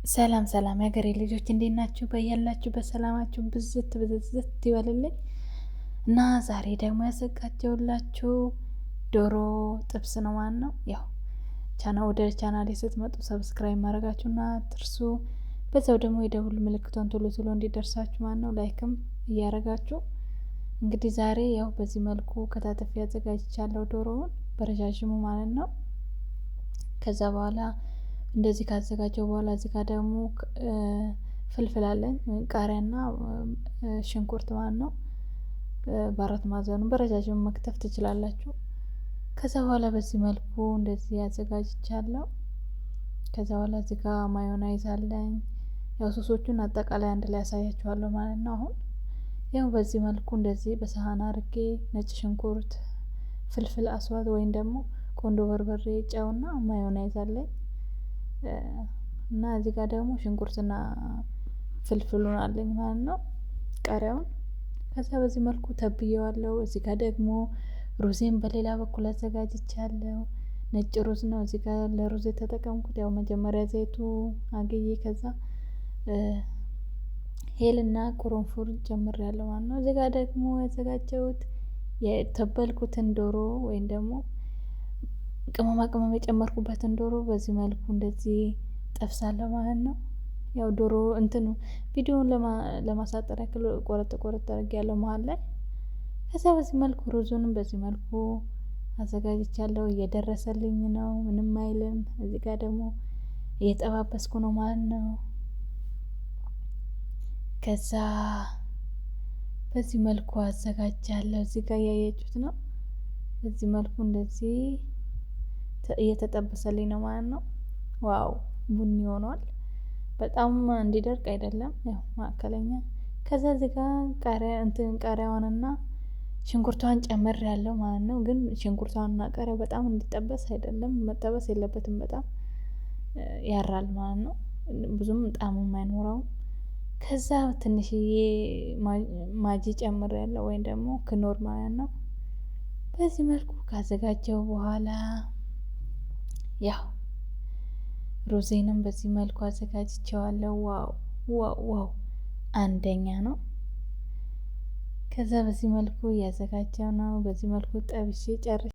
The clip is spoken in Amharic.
ሰላም ሰላም የሀገሬ ልጆች እንዴት ናችሁ? በያላችሁ በሰላማችሁ ብዝት ብዝት ይበልልኝ። እና ዛሬ ደግሞ ያዘጋጀሁላችሁ ዶሮ ጥብስ ነው ማለት ነው። ያው ወደ ቻናሌ ስትመጡ ሰብስክራይብ ማድረጋችሁና አትርሱ። በዛው ደግሞ የደውል ምልክቷን ቶሎ ቶሎ እንዲደርሳችሁ ማለት ነው ላይክም እያደረጋችሁ እንግዲህ ዛሬ ያው በዚህ መልኩ ከታተፊ አዘጋጅቻለሁ ዶሮውን በረዣዥሙ ማለት ነው። ከዛ በኋላ እንደዚህ ካዘጋጀው በኋላ እዚህ ጋር ደግሞ ፍልፍል አለኝ ቃሪያና ሽንኩርት ማለት ነው። በአራት ማዕዘኑ በረዣዥሙ መክተፍ ትችላላችሁ። ከዛ በኋላ በዚህ መልኩ እንደዚህ አዘጋጅቻለሁ። ከዛ በኋላ እዚህ ጋር ማዮናይዝ አለኝ። ያው ሶሶቹን አጠቃላይ አንድ ላይ ያሳያችኋለሁ ማለት ነው። አሁን ያው በዚህ መልኩ እንደዚህ በሳህን አድርጌ ነጭ ሽንኩርት፣ ፍልፍል አስዋት ወይም ደግሞ ቆንዶ በርበሬ፣ ጨውና ማዮናይዝ አለኝ። እና እዚህ ጋር ደግሞ ሽንኩርትና ፍልፍሉን አለኝ ማለት ነው ቃሪያውን። ከዛ በዚህ መልኩ ተብዬዋለሁ። እዚህ ጋር ደግሞ ሩዜን በሌላ በኩል አዘጋጅቻለሁ። ነጭ ሩዝ ነው እዚህ ጋር ለሩዝ የተጠቀምኩት። ያው መጀመሪያ ዘይቱ አግዬ ከዛ ሄልና ቁርንፉድ ጨምሬያለሁ ማለት ነው። እዚህ ጋር ደግሞ ያዘጋጀሁት የተበልኩትን ዶሮ ወይም ደግሞ ቅመማ ቅመም የጨመርኩበትን ዶሮ በዚህ መልኩ እንደዚህ ጠብሳለሁ ማለት ነው። ያው ዶሮ እንትኑ ቪዲዮውን ለማሳጠር ያክል ቆረጥ ቆረጥ አድርጌያለሁ መሃል ላይ። ከዛ በዚህ መልኩ ሩዙንም በዚህ መልኩ አዘጋጅቻለሁ። እየደረሰልኝ ነው ምንም አይልም። እዚህ ጋር ደግሞ እየጠባበስኩ ነው ማለት ነው። ከዛ በዚህ መልኩ አዘጋጃለሁ። እዚህ ጋር እያያችሁት ነው። በዚህ መልኩ እንደዚህ እየተጠበሰልኝ ነው ማለት ነው። ዋው ቡኒ ሆኗል። በጣም እንዲደርቅ አይደለም ያው ማዕከለኛ። ከዛ እዚህ ጋር ቃሪያዋንና ሽንኩርቷን ጨምሬያለሁ ማለት ነው። ግን ሽንኩርቷንና ቃሪያው በጣም እንዲጠበስ አይደለም መጠበስ የለበትም በጣም ያራል ማለት ነው። ብዙም ጣዕምም አይኖረውም። ከዛ ትንሽዬ ማጂ ጨምሬያለሁ ወይም ደግሞ ክኖር ማለት ነው። በዚህ መልኩ ካዘጋጀው በኋላ ያው ሩዜንም በዚህ መልኩ አዘጋጅቼዋለሁ። ዋው ዋው ዋው አንደኛ ነው። ከዛ በዚህ መልኩ እያዘጋጀው ነው። በዚህ መልኩ ጠብሼ ጨርሼ